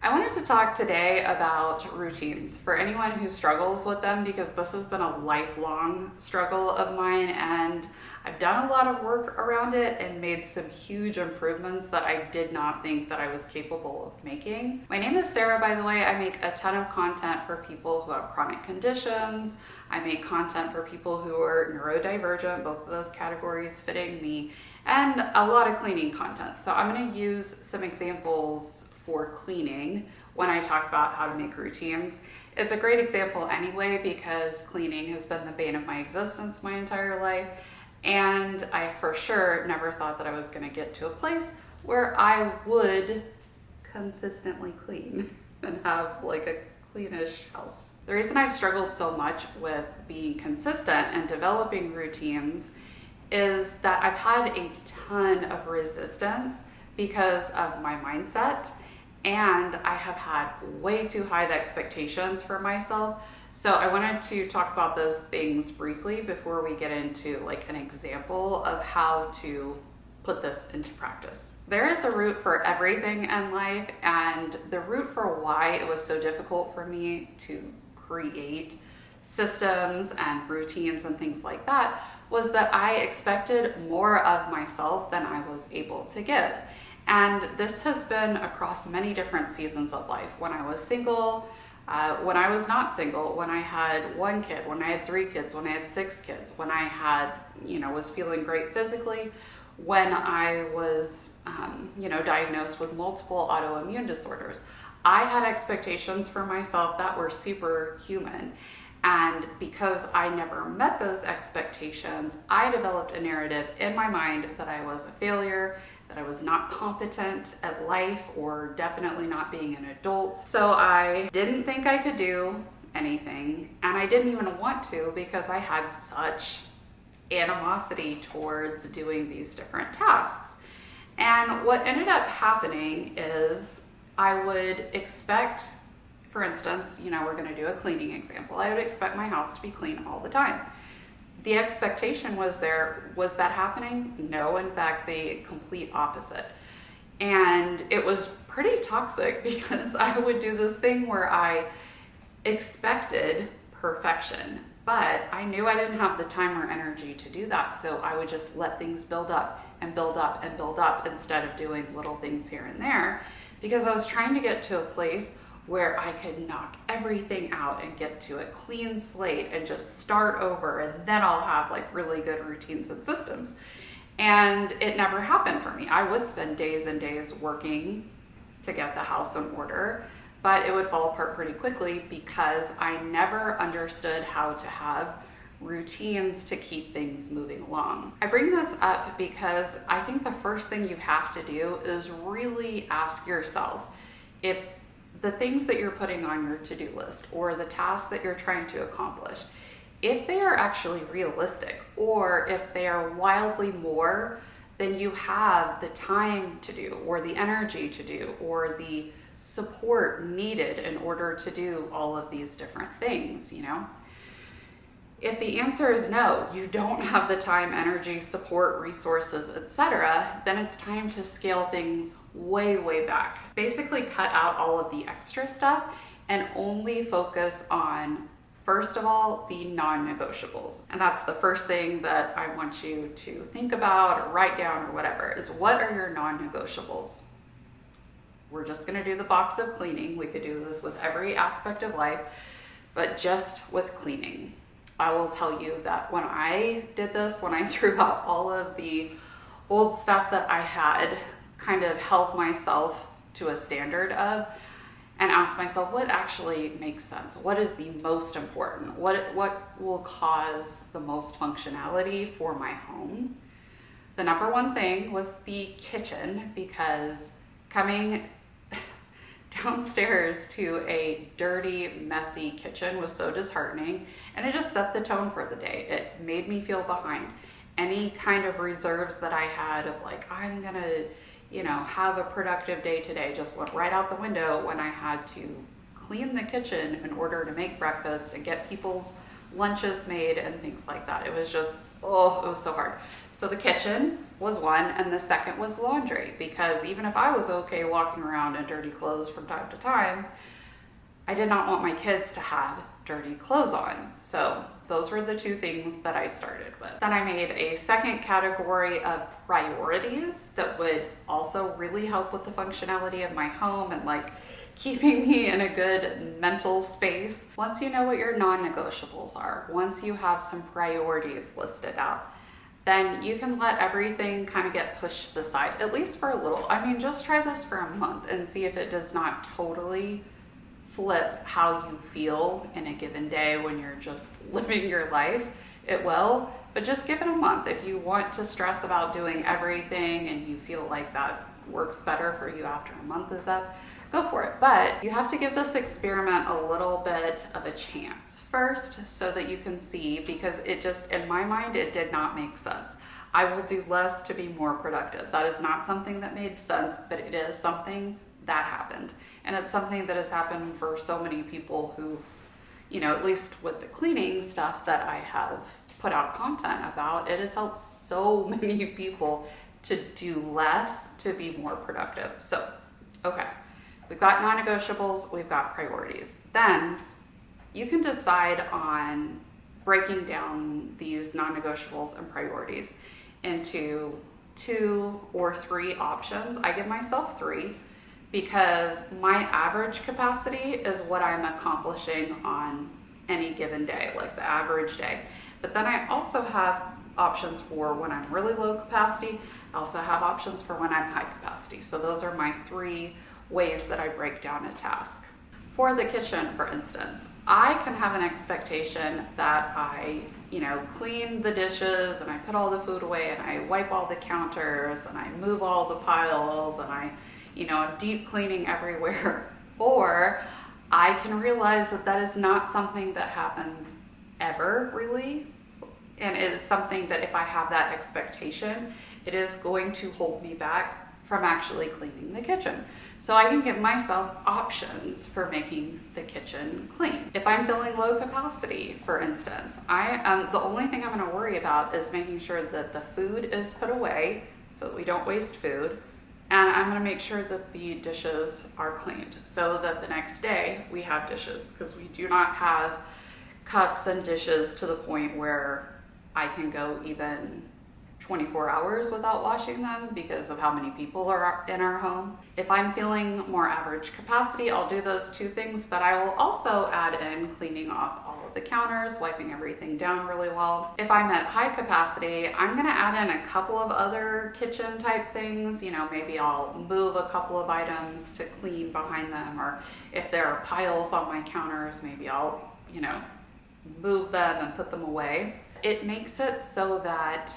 I wanted to talk today about routines for anyone who struggles with them, because this has been a lifelong struggle of mine, and I've done a lot of work around it and made some huge improvements that I did not think that I was capable of making. My name is Sarah, by the way. I make a ton of content for people who have chronic conditions. I make content for people who are neurodivergent, both of those categories fitting me, and a lot of cleaning content. So I'm going to use some examples for cleaning when I talk about how to make routines. It's a great example anyway, because cleaning has been the bane of my existence my entire life, and I for sure never thought that I was going to get to a place where I would consistently clean and have like a cleanish house. The reason I've struggled so much with being consistent and developing routines is that I've had a ton of resistance because of my mindset, and I have had way too high expectations for myself. So I wanted to talk about those things briefly before we get into like an example of how to put this into practice. There is a root for everything in life, and the root for why it was so difficult for me to create systems and routines and things like that was that I expected more of myself than I was able to give. And this has been across many different seasons of life. When I was single, when I was not single, when I had one kid, when I had 3 kids, when I had 6 kids, when I had, was feeling great physically, when I was, diagnosed with multiple autoimmune disorders. I had expectations for myself that were superhuman. And because I never met those expectations, I developed a narrative in my mind that I was a failure, that I was not competent at life, or definitely not being an adult. So I didn't think I could do anything, and I didn't even want to, because I had such animosity towards doing these different tasks. And what ended up happening is I would expect, for instance, we're going to do a cleaning example. I would expect my house to be clean all the time. The expectation was there. Was that happening? No, in fact, the complete opposite. And it was pretty toxic, because I would do this thing where I expected perfection, but I knew I didn't have the time or energy to do that. So I would just let things build up and build up and build up instead of doing little things here and there, because I was trying to get to a place where I could knock everything out and get to a clean slate and just start over, and then I'll have like really good routines and systems. And it never happened for me. I would spend days and days working to get the house in order, but it would fall apart pretty quickly because I never understood how to have routines to keep things moving along. I bring this up because I think the first thing you have to do is really ask yourself if the things that you're putting on your to-do list, or the tasks that you're trying to accomplish, if they are actually realistic, or if they are wildly more than you have the time to do, or the energy to do, or the support needed in order to do all of these different things, If the answer is no, you don't have the time, energy, support, resources, etc., then it's time to scale things way, way back. Basically cut out all of the extra stuff and only focus on, first of all, the non-negotiables. And that's the first thing that I want you to think about or write down or whatever, is what are your non-negotiables? We're just gonna do the box of cleaning. We could do this with every aspect of life, but just with cleaning. I will tell you that when I did this, when I threw out all of the old stuff that I had kind of held myself to a standard of, and asked myself what actually makes sense, what is the most important, what will cause the most functionality for my home. The number one thing was the kitchen, because coming downstairs to a dirty, messy kitchen was so disheartening, and it just set the tone for the day. It made me feel behind. Any kind of reserves that I had of like, I'm gonna, have a productive day today, just went right out the window when I had to clean the kitchen in order to make breakfast and get people's lunches made and things like that. It was just Oh, it was so hard. So the kitchen was one, and the second was laundry, because even if I was okay walking around in dirty clothes from time to time, I did not want my kids to have dirty clothes on. So those were the two things that I started with. Then I made a second category of priorities that would also really help with the functionality of my home and like keeping me in a good mental space. Once you know what your non-negotiables are, once you have some priorities listed out, then you can let everything kind of get pushed to the side, at least for a little. I mean, just try this for a month and see if it does not totally flip how you feel in a given day when you're just living your life. It will, but just give it a month. If you want to stress about doing everything and you feel like that works better for you after a month is up, go for it. But you have to give this experiment a little bit of a chance first so that you can see, because it just, in my mind, it did not make sense. I will do less to be more productive. That is not something that made sense, but it is something that happened. And it's something that has happened for so many people who, you know, at least with the cleaning stuff that I have put out content about, it has helped so many people to do less to be more productive. So, okay, we've got non-negotiables, we've got priorities. Then you can decide on breaking down these non-negotiables and priorities into 2 or 3 options. I give myself 3 because my average capacity is what I'm accomplishing on any given day, like the average day. But then I also have options for when I'm really low capacity. I also have options for when I'm high capacity. So those are my 3 ways that I break down a task. For the kitchen, for instance, I can have an expectation that I, clean the dishes and I put all the food away and I wipe all the counters and I move all the piles and I, deep cleaning everywhere. Or I can realize that that is not something that happens ever really. And it is something that if I have that expectation, it is going to hold me back from actually cleaning the kitchen. So I can give myself options for making the kitchen clean. If I'm feeling low capacity, for instance, the only thing I'm gonna worry about is making sure that the food is put away so that we don't waste food. And I'm gonna make sure that the dishes are cleaned so that the next day we have dishes, because we do not have cups and dishes to the point where I can go even 24 hours without washing them because of how many people are in our home. If I'm feeling more average capacity, I'll do those 2 things, but I will also add in cleaning off all of the counters, wiping everything down really well. If I'm at high capacity, I'm gonna add in a couple of other kitchen type things. Maybe I'll move a couple of items to clean behind them, or if there are piles on my counters, maybe I'll, move them and put them away. It makes it so that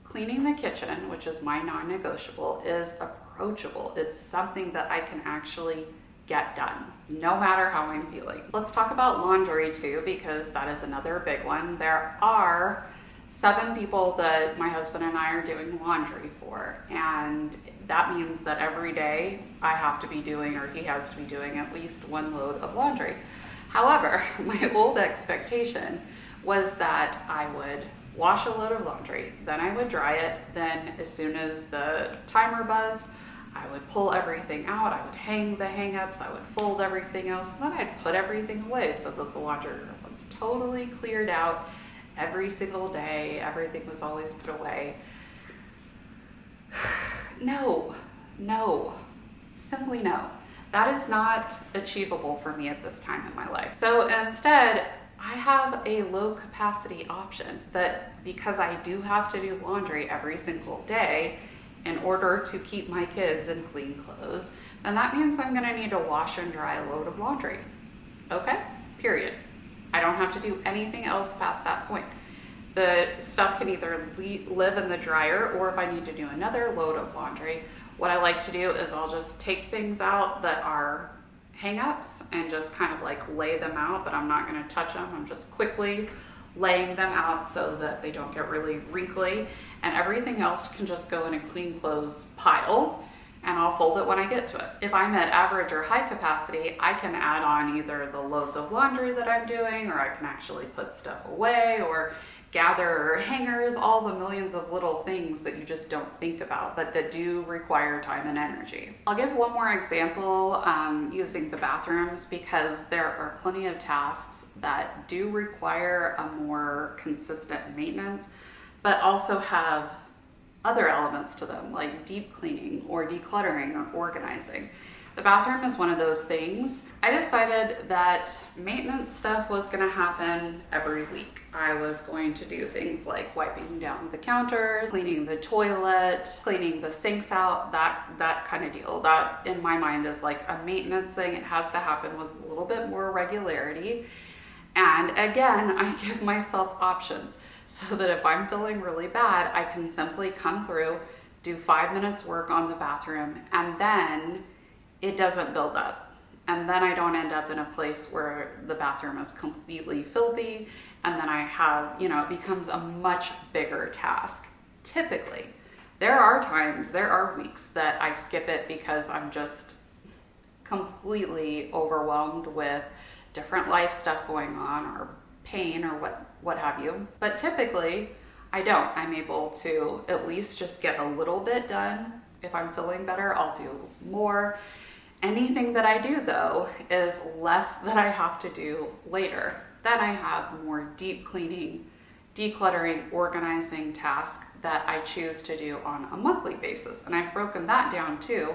cleaning the kitchen, which is my non-negotiable, is approachable. It's something that I can actually get done, no matter how I'm feeling. Let's talk about laundry too, because that is another big one. There are 7 people that my husband and I are doing laundry for, and that means that every day I have to be doing, or he has to be doing, at least 1 load of laundry. However, my old expectation was that I would wash a load of laundry, then I would dry it, then as soon as the timer buzzed, I would pull everything out, I would hang the hang-ups, I would fold everything else, and then I'd put everything away so that the laundry room was totally cleared out every single day, everything was always put away. No, simply no. That is not achievable for me at this time in my life. So instead, I have a low capacity option that, because I do have to do laundry every single day in order to keep my kids in clean clothes, then that means I'm gonna need to wash and dry a load of laundry. Okay, period. I don't have to do anything else past that point. The stuff can either live in the dryer, or if I need to do another load of laundry, what I like to do is I'll just take things out that are hang-ups and just kind of like lay them out, but I'm not going to touch them. I'm just quickly laying them out so that they don't get really wrinkly, and everything else can just go in a clean clothes pile, and I'll fold it when I get to it. If I'm at average or high capacity, I can add on either the loads of laundry that I'm doing, or I can actually put stuff away, or gather hangers, all the millions of little things that you just don't think about, but that do require time and energy. I'll give one more example using the bathrooms, because there are plenty of tasks that do require a more consistent maintenance, but also have other elements to them, like deep cleaning or decluttering or organizing. The bathroom is one of those things. I decided that maintenance stuff was gonna happen every week. I was going to do things like wiping down the counters, cleaning the toilet, cleaning the sinks out, that kind of deal. That in my mind is like a maintenance thing. It has to happen with a little bit more regularity. And again, I give myself options so that if I'm feeling really bad, I can simply come through, do 5 minutes work on the bathroom, and then it doesn't build up. And then I don't end up in a place where the bathroom is completely filthy, and then I have, it becomes a much bigger task. Typically, there are times, there are weeks that I skip it because I'm just completely overwhelmed with different life stuff going on, or pain, or what have you. But typically, I don't. I'm able to at least just get a little bit done. If I'm feeling better, I'll do more. Anything that I do, though, is less that I have to do later. Then I have more deep cleaning, decluttering, organizing tasks that I choose to do on a monthly basis. And I've broken that down too,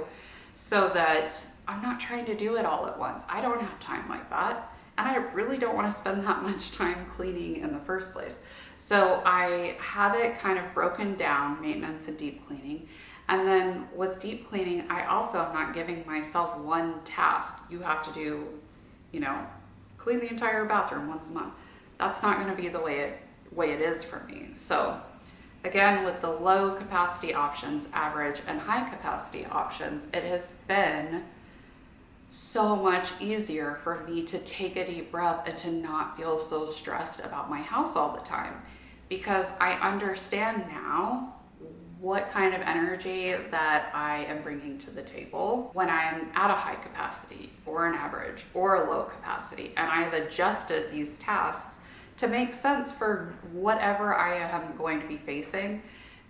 so that I'm not trying to do it all at once. I don't have time like that. And I really don't want to spend that much time cleaning in the first place. So I have it kind of broken down, maintenance and deep cleaning. And then with deep cleaning, I also am not giving myself one task. You have to do, clean the entire bathroom once a month. That's not going to be the way it is for me. So again, with the low capacity options, average and high capacity options, it has been so much easier for me to take a deep breath and to not feel so stressed about my house all the time, because I understand now what kind of energy that I am bringing to the table when I am at a high capacity or an average or a low capacity. And I've adjusted these tasks to make sense for whatever I am going to be facing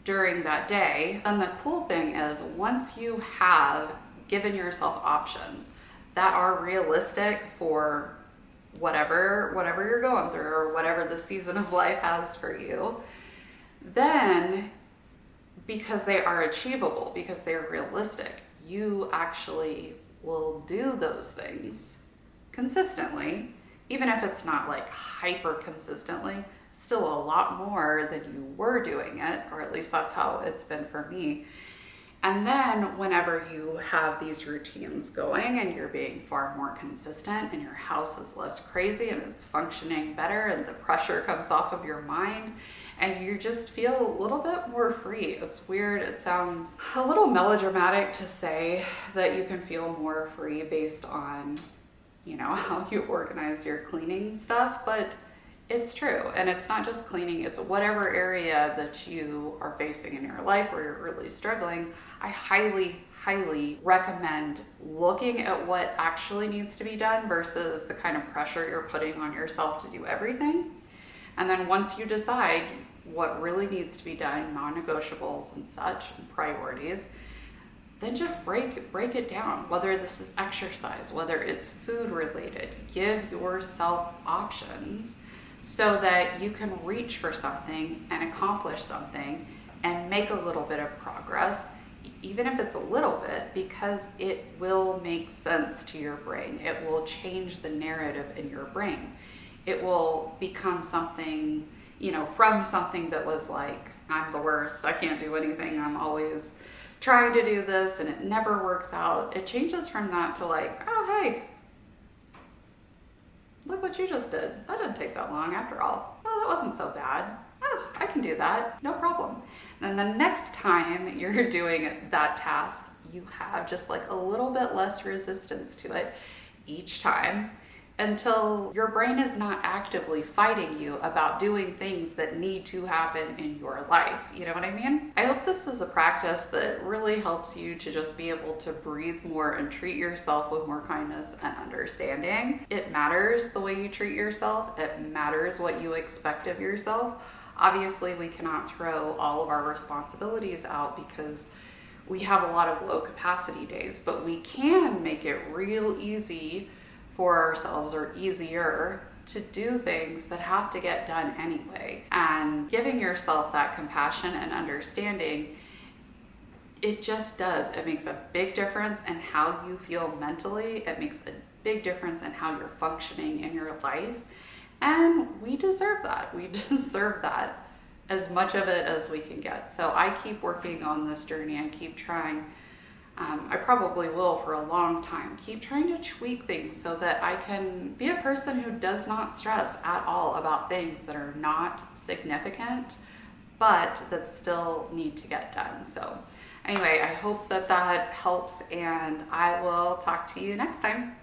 during that day. And the cool thing is, once you have given yourself options that are realistic for whatever you're going through, or whatever the season of life has for you, then because they are achievable, because they're realistic, you actually will do those things consistently, even if it's not like hyper consistently, still a lot more than you were doing it, or at least that's how it's been for me. And then whenever you have these routines going and you're being far more consistent, and your house is less crazy and it's functioning better, and the pressure comes off of your mind, and you just feel a little bit more free. It's weird. It sounds a little melodramatic to say that you can feel more free based on, how you organize your cleaning stuff, but it's true. And it's not just cleaning, it's whatever area that you are facing in your life where you're really struggling. I highly recommend looking at what actually needs to be done versus the kind of pressure you're putting on yourself to do everything. And then once you decide what really needs to be done, non-negotiables and such, and priorities, then just break it down. Whether this is exercise, whether it's food related, give yourself options so that you can reach for something and accomplish something and make a little bit of progress, even if it's a little bit, because it will make sense to your brain. It will change the narrative in your brain. It will become something, from something that was like, I'm the worst, I can't do anything, I'm always trying to do this and it never works out. It changes from that to like, oh, hey, look what you just did. That didn't take that long after all. Oh, that wasn't so bad. Oh, I can do that, no problem. And the next time you're doing that task, you have just like a little bit less resistance to it each time, until your brain is not actively fighting you about doing things that need to happen in your life. You know what I mean? I hope this is a practice that really helps you to just be able to breathe more and treat yourself with more kindness and understanding. It matters the way you treat yourself. It matters what you expect of yourself. Obviously, we cannot throw all of our responsibilities out because we have a lot of low capacity days, but we can make it real easy for ourselves, or easier, to do things that have to get done anyway. And giving yourself that compassion and understanding, it just does. It makes a big difference in how you feel mentally. It makes a big difference in how you're functioning in your life. And we deserve that. We deserve that, as much of it as we can get. So I keep working on this journey. I keep trying. I probably will for a long time. Keep trying to tweak things so that I can be a person who does not stress at all about things that are not significant, but that still need to get done. So anyway, I hope that helps, and I will talk to you next time.